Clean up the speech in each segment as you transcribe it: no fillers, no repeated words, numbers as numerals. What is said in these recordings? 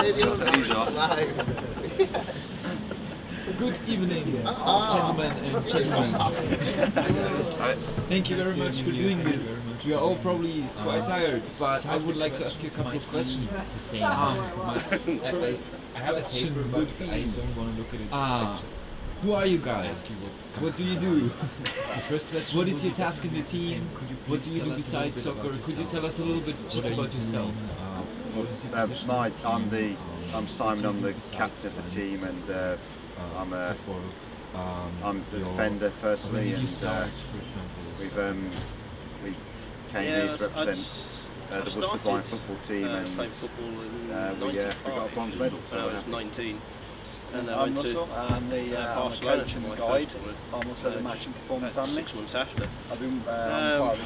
He's off. Good evening, gentlemen and gentlemen. Thank you very much for doing this. We are all probably quite tired, but I would like to ask you a couple of questions. I have a paper, but I don't want to look at it. Who are you guys? What do you do? What is your task in the team? What do you do besides soccer? Could you tell us a little bit just about yourself? I'm Simon. I'm the captain of the team, and I'm the defender personally. And we came here to represent the Worcester Blind football team, and played football in we got a bronze medal. When I was 19. And I'm Russell. I'm the coach and guide. I'm also the match and performance analyst. 6 months after. I've been part of the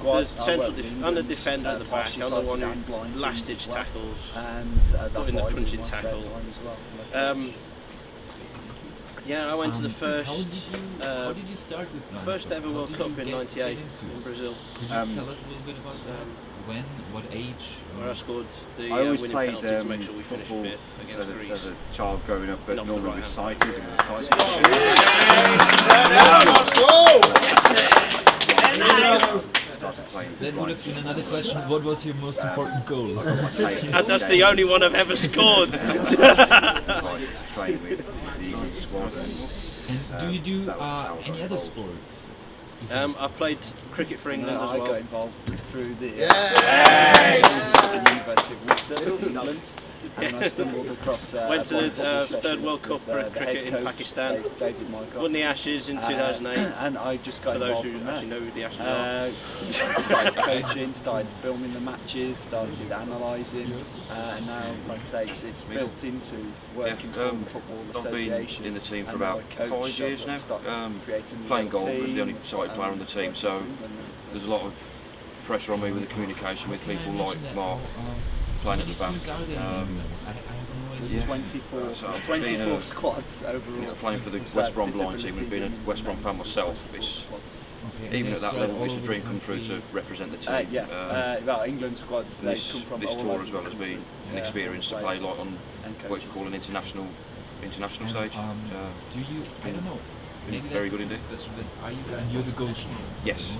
Worcester squad. I'm the defender at the back. I'm the one who last-ditch tackles, and put in the punching tackle. Yeah, I went to the first ever World Cup in '98 in Brazil. Could you tell us a little bit about that? When? What age? Where I scored the I always winning played penalty to make sure we finished football 5th against Greece. as a child growing up, but Not normally the with right sighted. Started playing. That would have been another question. What was your most important goal? And that's the only one I've ever scored. Train with the England squad. And do you do any other sports? I've played cricket for England as well. I got involved through the University of Worcester, England, and I stumbled across. Went to the third World Cup for cricket in Pakistan. David Michael. Won the Ashes in 2008. And I just got For those involved who from actually there. know who the Ashes are. Started coaching, started filming the matches, started analysing, and now, like I say, it's built into working for the Football I've Association. been in the team for and about I coach, 5 years now. creating the Playing goal was the only teams, sighted player on the team, so there's a lot of pressure on me with the communication with people like Mark playing at the back. There's 24 squads overall. Playing for the West Brom blind team and being a West Brom fan myself, it's, even at that level, it's a dream come true to represent the team. Well, England squads, they come from this all tour over as well has been an experience to play like on what you call an international stage. Do you? I don't know. Maybe very that's good indeed. Are you guys? You're the goalkeeper. Yes.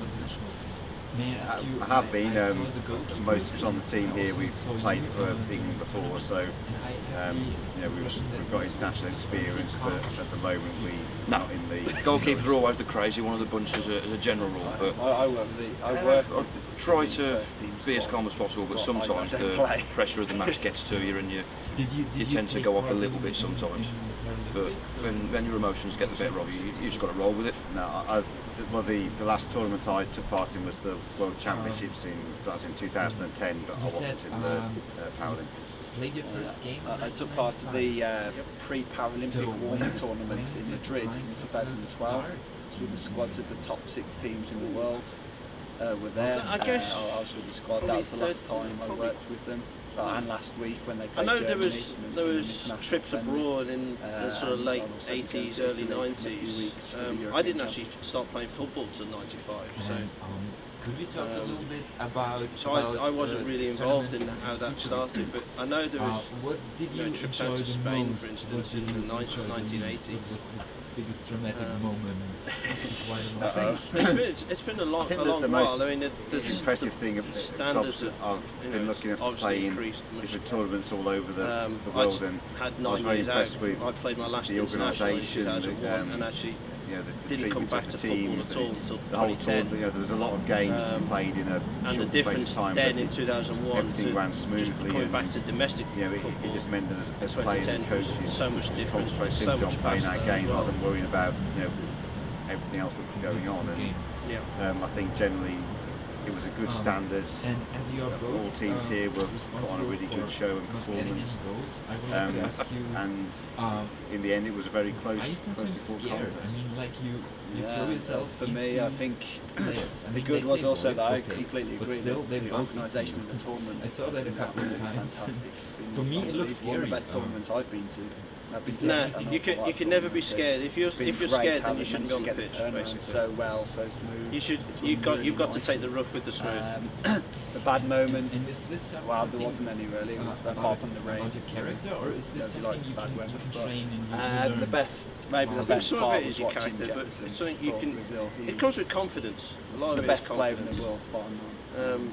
May I ask you? I have been. I saw the goalkeepers Most of us on the team here, also we've saw you, played for England before, so and I have the we've impression that got international experience, but at the moment we're not in the. Goalkeepers are always the crazy one of the bunch as a general rule, but I work with try to be as calm as possible, but sometimes the pressure of the match gets to you and you tend to go off a little bit sometimes. But when your emotions get the better of you, you just got to roll with it. No, the last tournament I took part in was the World Championships in 2010, but I wasn't in the Paralympics. Played your first game. I took part of the pre-Paralympic warming tournament in Madrid in 2012. With the squads of the top 6 teams in the world were there. I guess I was with the squad. That was the last time I worked with them. And last week when they I played know Germany, there was trips abroad in the sort of late 80s, early 90s. I didn't actually start playing football till '95. So could you talk a little bit about? So I wasn't really involved in how that started, but I know there was trips out to Spain, for instance, in the 1980s. Biggest dramatic moment. It's been a long while. I mean, the impressive thing standards I've been lucky enough to play in different tournaments all over the world, and had I was 9 very years impressed out. with I played my last the international in organisation, 2001, and actually didn't come back to football at all until the whole 2010. tour. There was a lot of games to be played in a And the short space difference of time. then but in 2001 everything ran to smoothly. just coming back and, to domestic it football, just meant that as players and 2010 was coaches, so much just different, concentrate so simply much on playing our faster game as well. rather than worrying about everything else that was going on. And I think generally it was a good standard. And as you are both, all teams here were put on a really good show and performance. I would like to ask you, and in the end, it was a very close, are you closely sometimes fought scared? contest. I mean, like you you throw yourself for me, into I think players. I the mean, good they was say also void, that I okay, completely but agree still, that they the both organisation equal. of the tournament. I saw that a couple of times. Fantastic. It's been For me, it looks one of the scary. best tournaments I've been to. I've been to No, an awful you can lot of never be tournaments. scared. If you're It's been scared, great how then you they shouldn't be on the managed pitch. to get the turnaround Basically, so well, so smooth. you've got to take the rough with the smooth. The bad moment. And is this something Well, there wasn't any really. It was apart from the rain. about your character, or is this Nobody likes something you bad can weather, but, train and you the learn? best, maybe the I think best some of part it was is your watching character, but Jefferson it's something you for can. Brazil. It comes with confidence. A lot The of it is best player in confidence. the world, bottom line.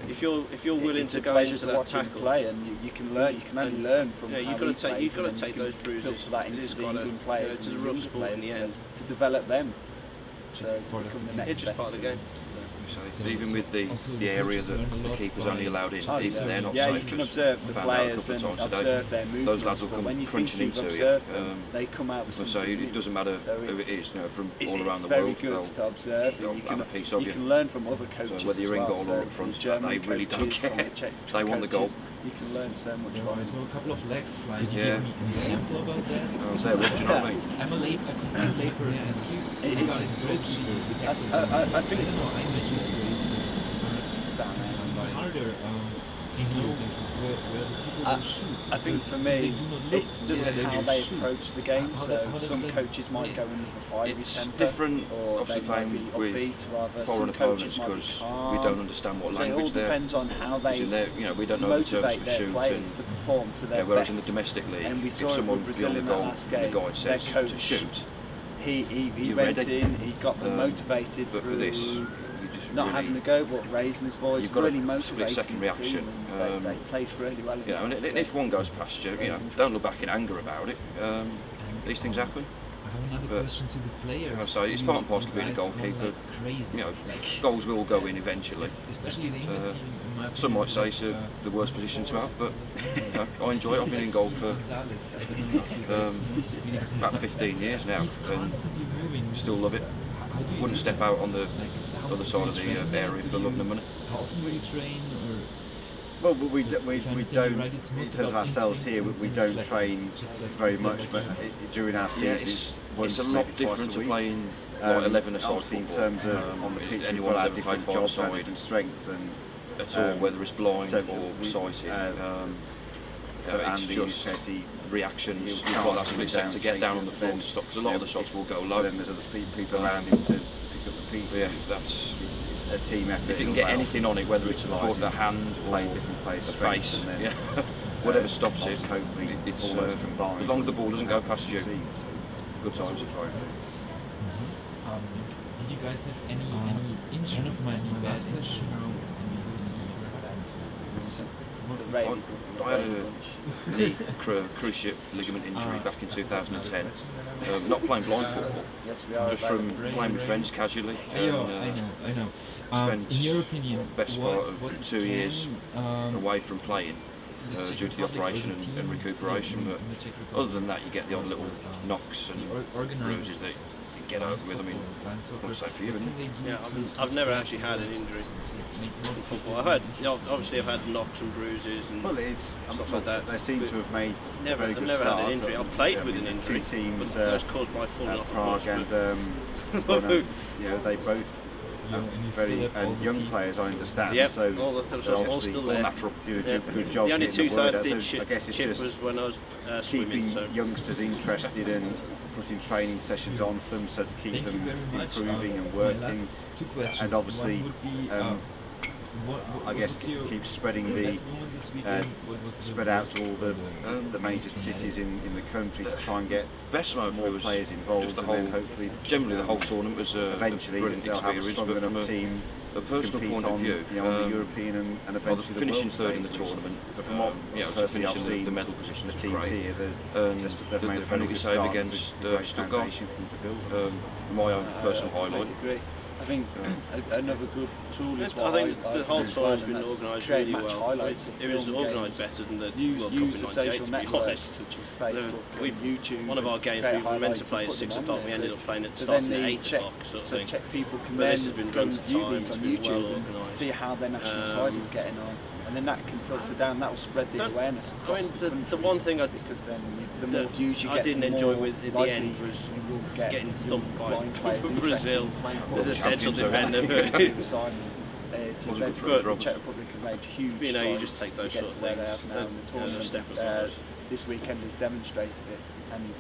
If you're willing It's to a go pleasure into to that watch him tackle, play, and you can learn. You can only learn from yeah, how you've got to he take plays, you've got to and then take you those can bruises. filter that It into is the quite England players, it's a and the rough younger sport in the players end. to develop them. So It's to part of become the the- next It's just best. part of the game. So even with the area that the keeper's only allowed in, Oh, even they're not yeah, safe. you can as observe I the found out a players couple and of times today. observe their movements. Those lads will but come when you crunching think you've into you. observed them, they come out with So something it doesn't matter So who it it's- is, from It- all around it's the very world. good to observe. they'll You have can, a piece of you you. can learn from other coaches. So whether you're as in well. goal So or up front, from German they really don't coaches, from care. the Czech They want the goal. coaches, You can learn so much I from. saw a couple of legs flying. Did Can you you give give me an example about that? I was there, do you know what I mean? I'm a complete layperson. It's- Regarding strategy, I think I don't know. I imagine it's harder to know where the people will shoot. I think because for they me, do not look it's to just where how will they shoot. approach the game. How So does some that- coaches might go in with a fiery It's temper, different, or obviously, they might playing be with upbeat rather. foreign Some coaches opponents might be because calm. we don't understand what So it all language they're depends on how they using. We don't know the terms motivate for their shoot. players And, to perform to their whereas best. in the domestic league, And we if saw it someone with beyond Brazil the in that goal last and the game. guide Their says coach, to shoot, he you're went ready. in, he got them motivated but for through this, you just not really, having a go, but raising his voice, You've got a really motivating split-second his reaction. team, and they played really well. In and that last if game. one goes past you, don't look back in anger about it. These things happen. I have another But, question to the players. So it's part and parcel of being a Guys run goalkeeper. like crazy. Goals will go in eventually. Especially the England team. In my Some might opinion, say it's like, the worst position to have, but I enjoy it. I've been in goal for Gonzalez, I don't know if you guys know Speedy about 15 years now, He's and constantly moving. still love it. How do you Wouldn't do step that? out on the Like, how other often side do of you the train there? area Do for love you- and money. How often will you train? Or Well, but we So, if I don't, understand you right, it's in most terms of about ourselves instinct here, and we don't reflexes, train just like very you said, much, like, but during our Yeah, seasons, it's a lot different to playing like 11-a-side obviously football. in terms of on the pitch, we've anyone got our who's ever played different jobs, our five-a-side different strengths, and at all, whether it's blind so or we- sighted. so it's Andy, just says he reactions. he'll You've got that charge split him second to get down on the floor then to stop, because a lot of the shots will go but low. then there's other people around him to pick up the pieces. Yeah, that's a team effort. if you can get anything on it, whether it's a foot, a hand, or playing different players, a strengths, face, and then, yeah, whatever stops it. obviously hopefully It's all those combined, as long as the ball doesn't go past you. succeeds. Good That's what times. we're trying to do. did you guys have any injury? One of my bad injuries. The rain, I had a knee cruciate ligament injury back in 2010. Not playing blind football, yes, we are just from available. playing with friends casually. I know. Spent In your opinion, best part of what 2 years can, away from playing the Czech due to the Republic or operation the and teams recuperation. in But the Czech Republic other than that, you get the odd little knocks and organizers bruises that you get over with. I mean, what's that for you? Isn't it? Yeah, I've never actually had an injury in football. Obviously I've had knocks and bruises and Well, it's stuff like that. They seem But to have made Never, a very I've good never had start. an injury. I've played with an the injury, two teams, but that's caused by falling off a Prague horse. and but- they both Yeah, are and you still very have all and the young teeth. players, I understand. Yep, So all they're all obviously still All there. natural. do a Yeah. good job. The only getting tooth the word I out. did So I guess it's chip just was when I was keeping swimming. So youngsters interested and putting training sessions on for them, so to keep Thank you them very much. improving and My working. last two questions. And obviously, One would be, I guess keep spreading the spread out to all the major cities in the country to try and get Best moment more was players involved, just the and then whole. hopefully Generally, the whole tournament was a eventually brilliant they'll have a experience, strong but from enough team a to personal compete point on, of view, on the European and well, eventually the finishing world third in the stage, which- tournament, but from what to personally I've finishing seen the medal position the was teams great. here, there's And just they've the made a very penalty good save start. against It's a great Stuttgart, foundation for them to build on. my own personal I highlight. agree. I think another good tool is what I think the whole as tournament's well, been and that's organised create really match well. highlights of It was film organised games. better than the Use World Cup in the 98, social to be networks honest. such as Facebook We- and YouTube. One of our and games create we were meant to highlights play and at put 6 them on o'clock. there. We ended So- up playing at so starting then at the 8 Czech, o'clock, sort of so thing. Czech people can But this then has been go done and to view time, these it's on been well YouTube and organised. see how their national side is getting on. and then that can filter down. That will spread the awareness across the country. The one thing because then the more views you get, I didn't the enjoy more with at the end was getting thumped by Brazil as a central defender. It's a the Czech Republic have made huge strides you just take those to get to where they have now in the tournament. This weekend has demonstrated it, and you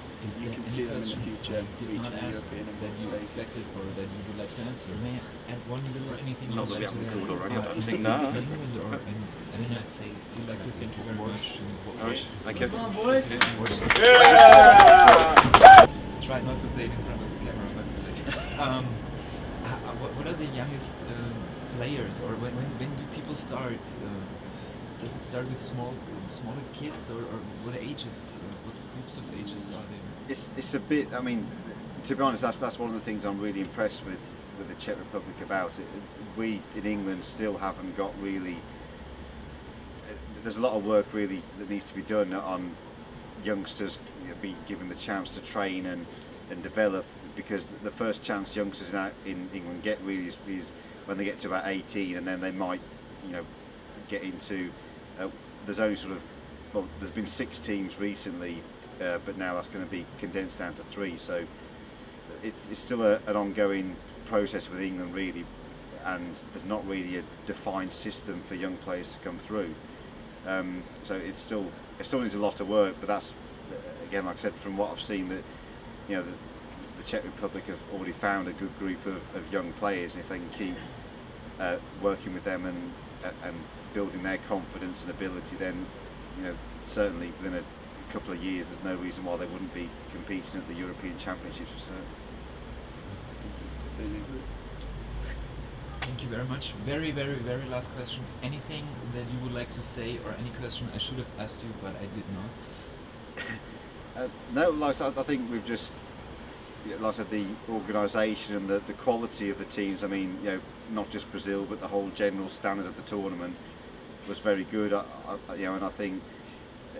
can see them in the future reaching the European and that you expected or that you would like to answer. May I add one little anything? Not that we haven't covered already, I don't think. No. I didn't I'd say We'd like to thank you very much. Thank you. Come on, boys! Try not to say it in front of the camera, but what are the youngest players, or when do people start? Does it start with smaller kids, or what ages? What groups of ages are they? It's a bit. I mean, to be honest, that's one of the things I'm really impressed with the Czech Republic about it. We in England still haven't got really. There's a lot of work really that needs to be done on youngsters being given the chance to train and develop, because the first chance youngsters in England get really is when they get to about 18, and then they might get into. There's only there's been 6 teams recently, but now that's going to be condensed down to 3. So it's still an ongoing process with England really, and there's not really a defined system for young players to come through. So it still needs a lot of work, but that's again, like I said, from what I've seen, that the Czech Republic have already found a good group of young players, and if they can keep working with them and building their confidence and ability, then certainly within a couple of years there's no reason why they wouldn't be competing at the European Championships for certain. Thank you very much. Very, very, very last question. Anything that you would like to say, or any question I should have asked you but I did not? No, like I think we've just, like I said, the organisation and the quality of the teams. I mean, not just Brazil, but the whole general standard of the tournament was very good. And I think,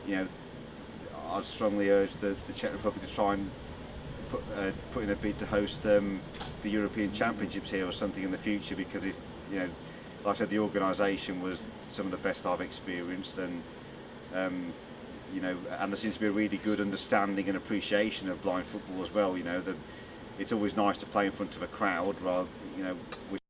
I'd strongly urge the Czech Republic to try and put in a bid to host the European Championships here or something in the future, because if like I said, the organisation was some of the best I've experienced, and and there seems to be a really good understanding and appreciation of blind football as well. It's always nice to play in front of a crowd, rather which